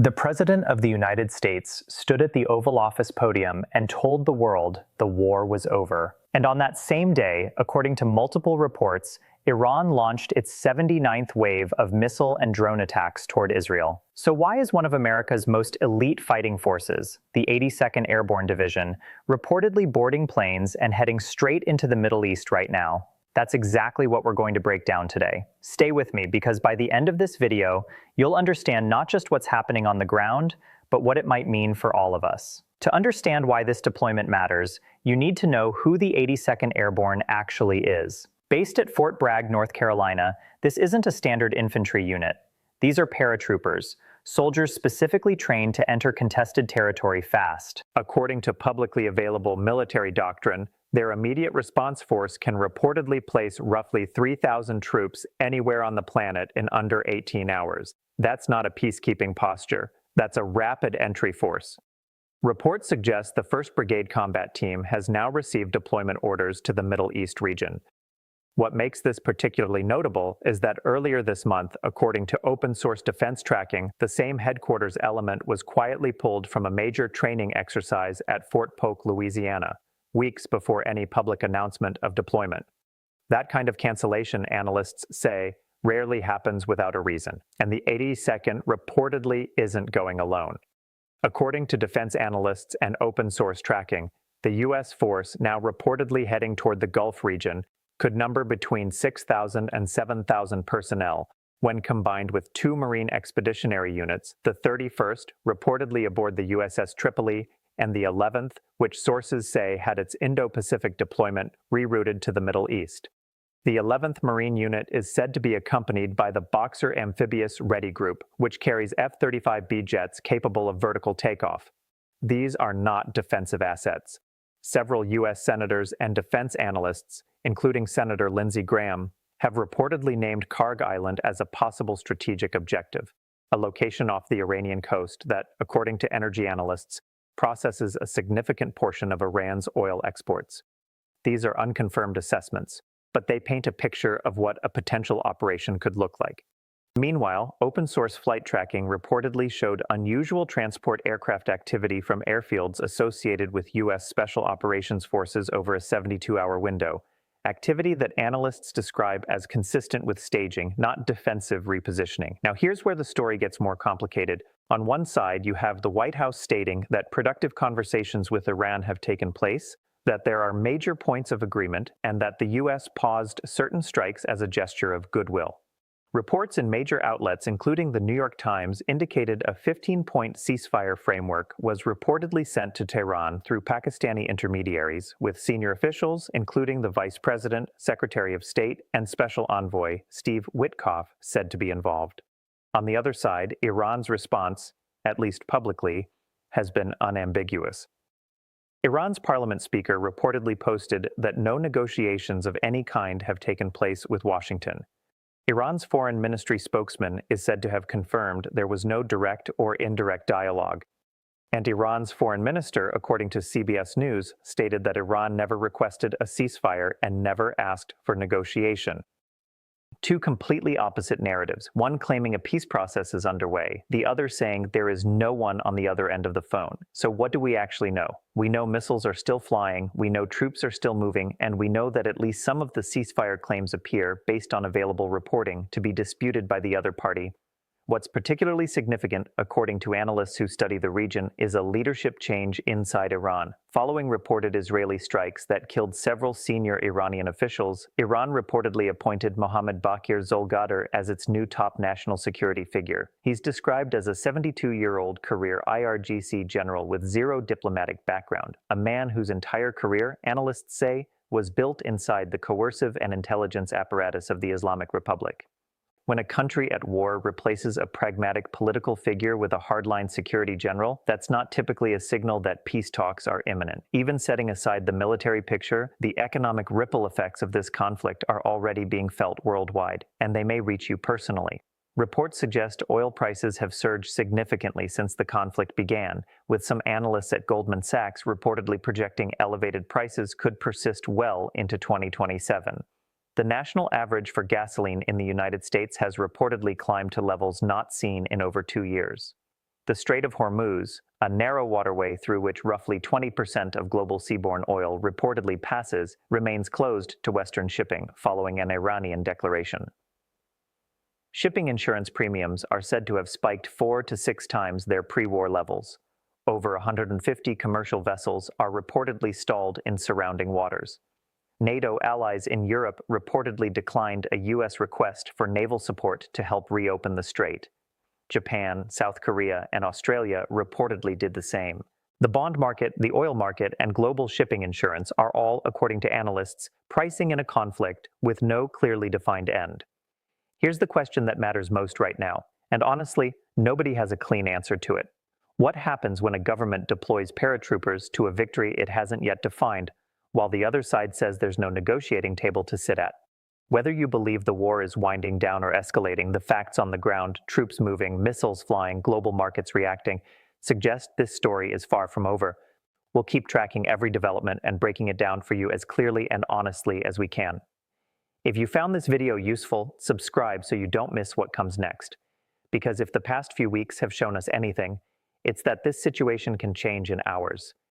The President of the United States stood at the Oval Office podium and told the world the war was over. And on that same day, according to multiple reports, Iran launched its 79th wave of missile and drone attacks toward Israel. So why is one of America's most elite fighting forces, the 82nd Airborne Division, reportedly boarding planes and heading straight into the Middle East right now? That's exactly what we're going to break down today. Stay with me, because by the end of this video, you'll understand not just what's happening on the ground, but what it might mean for all of us. To understand why this deployment matters, you need to know who the 82nd Airborne actually is. Based at Fort Bragg, North Carolina, this isn't a standard infantry unit. These are paratroopers, soldiers specifically trained to enter contested territory fast. According to publicly available military doctrine, their immediate response force can reportedly place roughly 3,000 troops anywhere on the planet in under 18 hours. That's not a peacekeeping posture. That's a rapid entry force. Reports suggest the 1st Brigade Combat Team has now received deployment orders to the Middle East region. What makes this particularly notable is that earlier this month, according to open-source defense tracking, the same headquarters element was quietly pulled from a major training exercise at Fort Polk, Louisiana, weeks before any public announcement of deployment. That kind of cancellation, analysts say, rarely happens without a reason, and the 82nd reportedly isn't going alone. According to defense analysts and open-source tracking, the U.S. force, now reportedly heading toward the Gulf region, could number between 6,000 and 7,000 personnel, when combined with 2 Marine Expeditionary Units, the 31st, reportedly aboard the USS Tripoli, and the 11th, which sources say had its Indo-Pacific deployment rerouted to the Middle East. The 11th Marine Unit is said to be accompanied by the Boxer Amphibious Ready Group, which carries F-35B jets capable of vertical takeoff. These are not defensive assets. Several U.S. senators and defense analysts, including Senator Lindsey Graham, have reportedly named Karg Island as a possible strategic objective, a location off the Iranian coast that, according to energy analysts, processes a significant portion of Iran's oil exports. These are unconfirmed assessments, but they paint a picture of what a potential operation could look like. Meanwhile, open-source flight tracking reportedly showed unusual transport aircraft activity from airfields associated with U.S. Special Operations Forces over a 72-hour window, activity that analysts describe as consistent with staging, not defensive repositioning. Now, here's where the story gets more complicated. On one side, you have the White House stating that productive conversations with Iran have taken place, that there are major points of agreement, and that the U.S. paused certain strikes as a gesture of goodwill. Reports in major outlets, including the New York Times, indicated a 15-point ceasefire framework was reportedly sent to Tehran through Pakistani intermediaries, with senior officials, including the Vice President, Secretary of State, and Special Envoy Steve Witkoff, said to be involved. On the other side, Iran's response, at least publicly, has been unambiguous. Iran's parliament speaker reportedly posted that no negotiations of any kind have taken place with Washington. Iran's foreign ministry spokesman is said to have confirmed there was no direct or indirect dialogue. And Iran's foreign minister, according to CBS News, stated that Iran never requested a ceasefire and never asked for negotiation. Two completely opposite narratives, one claiming a peace process is underway, the other saying there is no one on the other end of the phone. So what do we actually know? We know missiles are still flying, we know troops are still moving, and we know that at least some of the ceasefire claims appear, based on available reporting, to be disputed by the other party. What's particularly significant, according to analysts who study the region, is a leadership change inside Iran. Following reported Israeli strikes that killed several senior Iranian officials, Iran reportedly appointed Mohammad Bakir Zolgadar as its new top national security figure. He's described as a 72-year-old career IRGC general with zero diplomatic background, a man whose entire career, analysts say, was built inside the coercive and intelligence apparatus of the Islamic Republic. When a country at war replaces a pragmatic political figure with a hardline security general, that's not typically a signal that peace talks are imminent. Even setting aside the military picture, the economic ripple effects of this conflict are already being felt worldwide, and they may reach you personally. Reports suggest oil prices have surged significantly since the conflict began, with some analysts at Goldman Sachs reportedly projecting elevated prices could persist well into 2027. The national average for gasoline in the United States has reportedly climbed to levels not seen in over 2 years. The Strait of Hormuz, a narrow waterway through which roughly 20% of global seaborne oil reportedly passes, remains closed to Western shipping following an Iranian declaration. Shipping insurance premiums are said to have spiked 4 to 6 times their pre-war levels. Over 150 commercial vessels are reportedly stalled in surrounding waters. NATO allies in Europe reportedly declined a U.S. request for naval support to help reopen the strait. Japan, South Korea, and Australia reportedly did the same. The bond market, the oil market, and global shipping insurance are all, according to analysts, pricing in a conflict with no clearly defined end. Here's the question that matters most right now, and honestly, nobody has a clean answer to it. What happens when a government deploys paratroopers to a victory it hasn't yet defined, while the other side says there's no negotiating table to sit at? Whether you believe the war is winding down or escalating, the facts on the ground, troops moving, missiles flying, global markets reacting, suggest this story is far from over. We'll keep tracking every development and breaking it down for you as clearly and honestly as we can. If you found this video useful, subscribe so you don't miss what comes next. Because if the past few weeks have shown us anything, it's that this situation can change in hours.